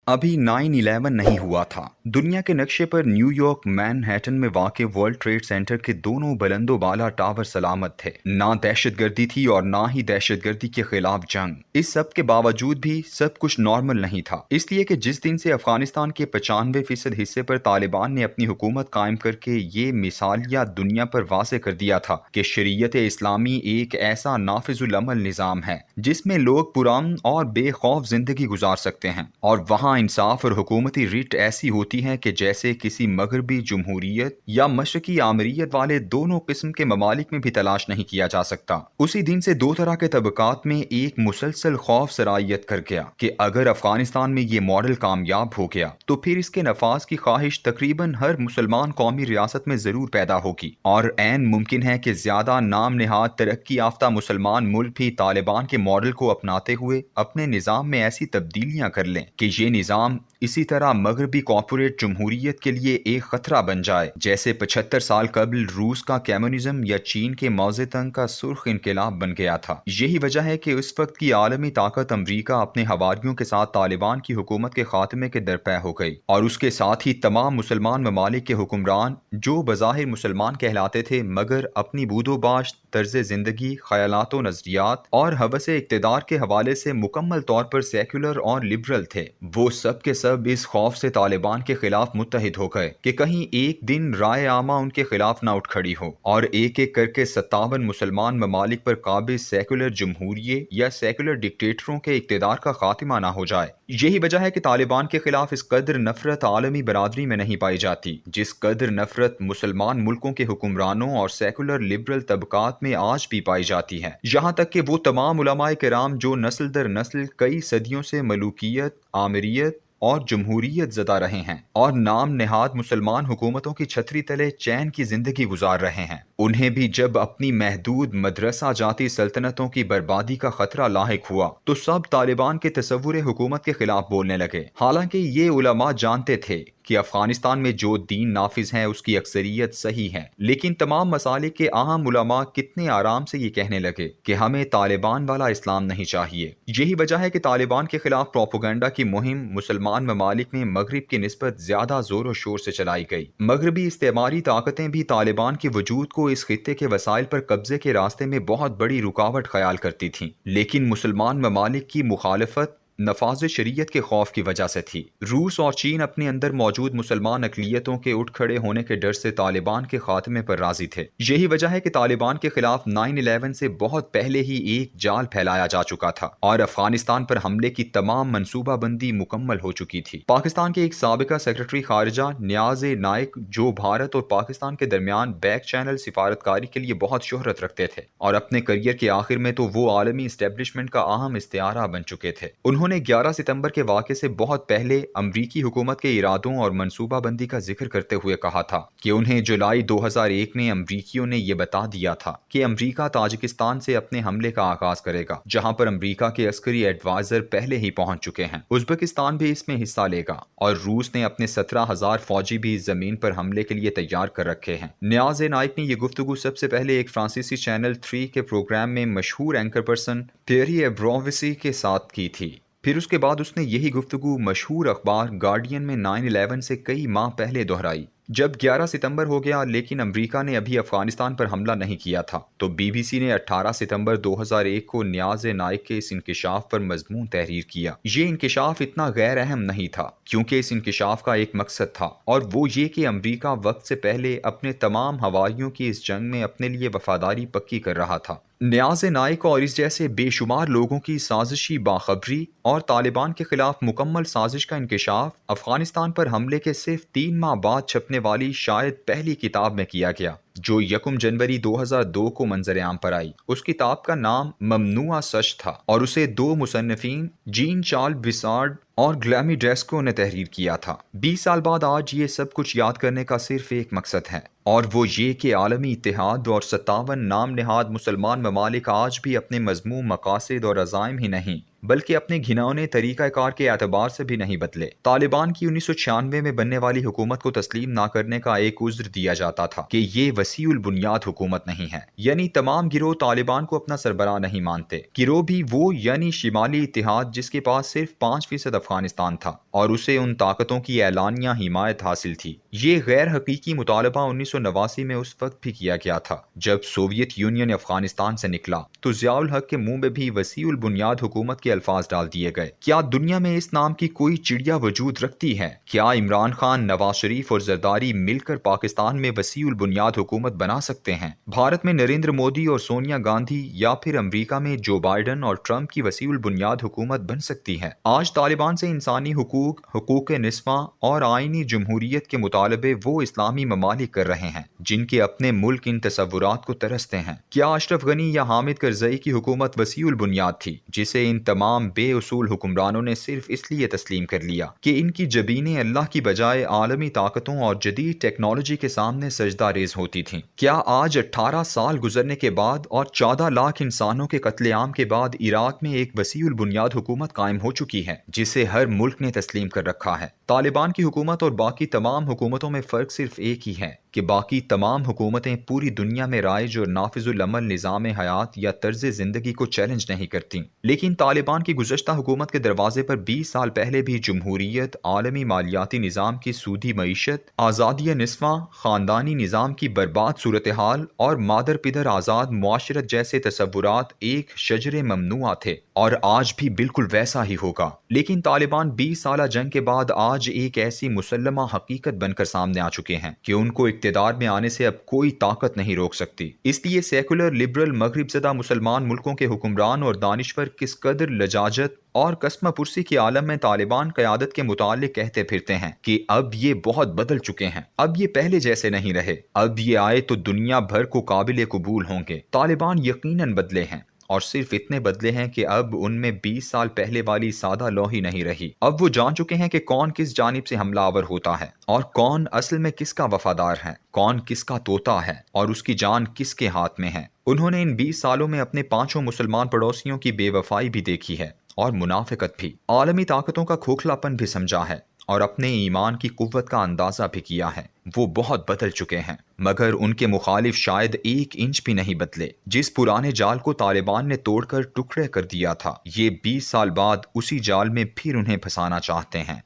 अभी 9/11 नहीं हुआ था। दुनिया के नक्शे पर न्यूयॉर्क मैनहट्टन में वाक़ वर्ल्ड ट्रेड सेंटर के दोनों बुलंदो बाला टावर सलामत थे। ना दहशतगर्दी थी और ना ही दहशतगर्दी के खिलाफ जंग। इस सब के बावजूद भी सब कुछ नॉर्मल नहीं था, इसलिए कि जिस दिन से अफगानिस्तान के 95% हिस्से पर तालिबान ने अपनी हुकूमत कायम करके ये मिसालिया दुनिया पर वाज़े कर दिया था कि शरीयत इस्लामी एक ऐसा नाफिजुल अमल निज़ाम है जिसमें लोग पुरअमन और बेखौफ जिंदगी गुजार सकते हैं, और वहाँ इंसाफ और हुकूमती रिट ऐसी होती है कि जैसे किसी मगरबी जमहूरियत या मशरकी आमरीत वाले दोनों किस्म के ममालिक में भी तलाश नहीं किया जा सकता। उसी दिन से दो तरह के तबकात में एक मुसलसल खौफ सरायत कर गया कि अगर अफगानिस्तान में ये मॉडल कामयाब हो गया तो फिर इसके नफाज की ख्वाहिश तकरीबन हर मुसलमान कौमी रियासत में जरूर पैदा होगी, और ऐन मुमकिन है कि ज्यादा नाम नेहाद तरक्की याफ्ता मुसलमान मुल्क भी तालिबान के मॉडल को अपनाते हुए अपने निज़ाम में ऐसी तब्दीलियां कर लें कि ये निज़ाम इसी तरह मगरबी कॉर्पोरेट जमहूरियत के लिए एक खतरा बन जाए जैसे 75 साल कबल रूस का कम्युनिज्म या चीन के मौज़ेतंग का सुर्ख इनकलाब बन गया था। यही वजह है कि उस वक्त की आलमी ताकत अमरीका अपने हवारियों के साथ तालिबान की हुकूमत के खात्मे के दरपे हो गई, और उसके साथ ही तमाम मुसलमान ममालिक के हुक्मरान जो बज़ाहिर मुसलमान कहलाते थे मगर अपनी बूदोबाश, तर्ज जिंदगी, ख्यालात व नजरियात और हवस इक़्तिदार के हवाले से मुकम्मल तौर पर सेक्युलर और लिबरल थे, वो सब के सब इस खौफ से तालिबान के खिलाफ मुत्तहिद हो गए कि कहीं एक दिन राय आमा उनके खिलाफ ना उठ खड़ी हो और एक एक करके 57 मुसलमान ममालिक पर काबिज सेक्युलर जमहूरिये या सेक्युलर डिक्टेटरों के इक़्तिदार का खात्मा ना हो जाए। यही वजह है कि तालिबान के खिलाफ इस कदर नफरत आलमी बरादरी में नहीं पाई जाती जिस कदर नफरत मुसलमान मुल्कों के हुक्मरानों और सेकुलर लिबरल तबकात में आज भी पाई जाती है। यहाँ तक कि वो तमाम उलमाए किराम जो नस्ल दर नस्ल कई सदियों से मलूकियत, आमिरियत और जमहूरियत ज़दा रहे हैं और नाम नेहाद मुसलमान हुकूमतों की छतरी तले चैन की जिंदगी गुजार रहे हैं, उन्हें भी जब अपनी महदूद मदरसा जाती सल्तनतों की बर्बादी का खतरा लाहिक हुआ तो सब तालिबान के तसव्वुर हुकूमत के खिलाफ बोलने लगे। हालांकि ये उलमा जानते थे कि अफगानिस्तान में जो दीन नाफिज है उसकी अक्सरियत सही है, लेकिन तमाम मसालिक के अहम उलमा कितने आराम से ये कहने लगे कि हमें तालिबान वाला इस्लाम नहीं चाहिए। यही वजह है कि तालिबान के खिलाफ प्रोपोगंडा की मुहिम मुसलमान ममालिक में मगरिब की निस्बत ज्यादा जोर और शोर से चलाई गई। मगरबी इस्तेमारी ताकतें भी तालिबान के वजूद को इस खित्ते के वसाइल पर कब्जे के रास्ते में बहुत बड़ी रुकावट ख्याल करती थीं, लेकिन मुसलमान ममालिक की मुखालफत नफाज शरीयत के खौफ की वजह से थी। रूस और चीन अपने अंदर मौजूद मुसलमान अकलियतों के उठ खड़े होने के डर से तालिबान के खात्मे पर राजी थे। यही वजह है कि तालिबान के खिलाफ 9/11 से बहुत पहले ही एक जाल फैलाया जा चुका था और अफगानिस्तान पर हमले की तमाम मनसूबाबंदी मुकम्मल हो चुकी थी। पाकिस्तान के एक साबिका सेक्रेटरी खारिजा नियाज नाइक, जो भारत और पाकिस्तान के दरमियान बैक चैनल सिफारतकारी के लिए बहुत शोहरत रखते थे और अपने करियर के आखिर में तो वो आलमी इस्टेब्लिशमेंट का अहम इस्तिआरा बन चुके थे, उन्होंने 11 सितंबर के वाक़े से बहुत पहले अमरीकी हुकूमत के इरादों और मनसूबाबंदी का जिक्र करते हुए कहा था कि उन्हें जुलाई 2001 में अमरीकियों ने यह बता दिया था कि अमरीका ताजिकिस्तान से अपने हमले का आगाज करेगा, जहां पर अमरीका के अस्करी एडवाइजर पहले ही पहुंच चुके हैं। उज्बेकिस्तान भी इसमें हिस्सा लेगा और रूस ने अपने 17,000 फौजी भी जमीन पर हमले के लिए तैयार कर रखे हैं। नियाज नाइक ने यह गुफ्तगू सबसे पहले एक फ्रांसीसी चैनल 3 के प्रोग्राम में मशहूर एंकर पर्सन थेरी एब्रोविसी के साथ की थी। फिर उसके बाद उसने यही गुफ्तगू मशहूर अखबार गार्डियन में 9/11 से कई माह पहले दोहराई। जब 11 सितंबर हो गया लेकिन अमेरिका ने अभी अफगानिस्तान पर हमला नहीं किया था तो बीबीसी ने 18 सितंबर 2001 को नियाज नाइक के इस इंकिशाफ पर मजमून तहरीर किया। ये इंकिशाफ इतना गैर अहम नहीं था क्योंकि इस इंकिशाफ का एक मकसद था और वो ये कि अमेरिका वक्त से पहले अपने तमाम हवारियों की इस जंग में अपने लिए वफादारी पक्की कर रहा था। नियाज नाइक और इस जैसे बेशुमार लोगों की साजिशी बाखबरी और तालिबान के खिलाफ मुकम्मल साजिश का इंकिशाफ अफगानिस्तान पर हमले के सिर्फ 3 माह बाद छपने वाली शायद पहली किताब में किया गया जो 1 जनवरी 2002 को मंजर आम पर आई। उस किताब का नाम ममनुआ सच था और उसे 2 मुसन्निफीन जीन चार्ल्स विसार्ड और ग्लैमी ड्रेस्को ने तहरीर किया था। 20 साल बाद आज ये सब कुछ याद करने का सिर्फ एक मकसद है और वो ये कि आलमी इत्तेहाद और 57 नाम नेहाद मुसलमान ममालिक आज भी अपने मजमूम मकासद और अज़ाइम ही नहीं بلکہ اپنے گھناؤنے طریقہ کار کے اعتبار سے بھی نہیں بدلے۔ طالبان کی 1996 میں بننے والی حکومت کو تسلیم نہ کرنے کا ایک عذر دیا جاتا تھا کہ یہ وسیع البنیاد حکومت نہیں ہے، یعنی تمام گروہ طالبان کو اپنا سربراہ نہیں مانتے۔ گروہ بھی وہ یعنی شمالی اتحاد جس کے پاس صرف 5% افغانستان تھا اور اسے ان طاقتوں کی اعلانیہ حمایت حاصل تھی۔ یہ غیر حقیقی مطالبہ 1989 میں اس وقت بھی کیا گیا تھا جب سوویت یونین افغانستان سے نکلا تو ضیاء الحق کے منہ میں بھی وسیع البنیاد حکومت کے الفاظ ڈال دیے گئے۔ کیا دنیا میں اس نام کی کوئی چڑیا وجود رکھتی ہے؟ کیا عمران خان، نواز شریف اور زرداری مل کر پاکستان میں وسیع البنیاد حکومت بنا سکتے ہیں؟ بھارت میں نریندر مودی اور سونیا گاندھی یا پھر امریکہ میں جو بائیڈن اور ٹرمپ کی وسیع البنیاد حکومت بن سکتی ہے؟ آج طالبان سے انسانی حقوق، حقوق نسواں اور آئینی جمہوریت کے مطالبے وہ اسلامی ممالک کر رہے ہیں جن کے اپنے ملک ان تصورات کو ترستے ہیں۔ کیا اشرف غنی یا حامد کرزئی کی حکومت وسیع البنیاد تھی جسے ان تمام بے اصول حکمرانوں نے صرف اس لیے تسلیم کر لیا کہ ان کی جبینیں اللہ کی بجائے عالمی طاقتوں اور جدید ٹیکنالوجی کے سامنے سجدہ ریز ہوتی تھیں؟ کیا آج 18 سال گزرنے کے بعد اور 14 لاکھ انسانوں کے قتل عام کے بعد عراق میں ایک وسیع البنیاد حکومت قائم ہو چکی ہے جسے ہر ملک نے تسلیم کر رکھا ہے؟ طالبان کی حکومت اور باقی تمام حکومتوں میں فرق صرف ایک ہی ہے کہ باقی تمام حکومتیں پوری دنیا میں رائج اور نافذ العمل نظام حیات یا طرز زندگی کو چیلنج نہیں کرتیں، لیکن طالبان کی گزشتہ حکومت کے دروازے پر 20 سال پہلے بھی جمہوریت، عالمی مالیاتی نظام کی سودی معیشت، آزادی نسواں، خاندانی نظام کی برباد صورتحال اور مادر پدر آزاد معاشرت جیسے تصورات ایک شجر ممنوعہ تھے اور آج بھی بالکل ویسا ہی ہوگا۔ لیکن طالبان 20 سالہ جنگ کے بعد آج ایک ایسی مسلمہ حقیقت بن کر سامنے آ چکے ہیں کہ ان کو اقتدار میں آنے سے اب کوئی طاقت نہیں روک سکتی۔ اس لیے سیکولر، لبرل، مغرب زدہ مسلمان ملکوں کے حکمران اور دانشور کس قدر لجاجت اور کسمہ پرسی کے عالم میں طالبان قیادت کے متعلق کہتے پھرتے ہیں کہ اب یہ بہت بدل چکے ہیں، اب یہ پہلے جیسے نہیں رہے، اب یہ آئے تو دنیا بھر کو قابل قبول ہوں گے۔ طالبان یقیناً بدلے ہیں اور صرف اتنے بدلے ہیں کہ اب ان میں 20 سال پہلے والی سادہ لوحی نہیں رہی۔ اب وہ جان چکے ہیں کہ کون کس جانب سے حملہ آور ہوتا ہے اور کون اصل میں کس کا وفادار ہے، کون کس کا طوطا ہے اور اس کی جان کس کے ہاتھ میں ہے۔ انہوں نے ان 20 سالوں میں اپنے 5 مسلمان پڑوسیوں کی بے وفائی بھی دیکھی ہے اور منافقت بھی، عالمی طاقتوں کا کھوکھلاپن بھی سمجھا ہے اور اپنے ایمان کی قوت کا اندازہ بھی کیا ہے۔ وہ بہت بدل چکے ہیں مگر ان کے مخالف شاید 1 انچ بھی نہیں بدلے۔ جس پرانے جال کو طالبان نے توڑ کر ٹکڑے کر دیا تھا، یہ 20 سال بعد اسی جال میں پھر انہیں پھنسانا چاہتے ہیں۔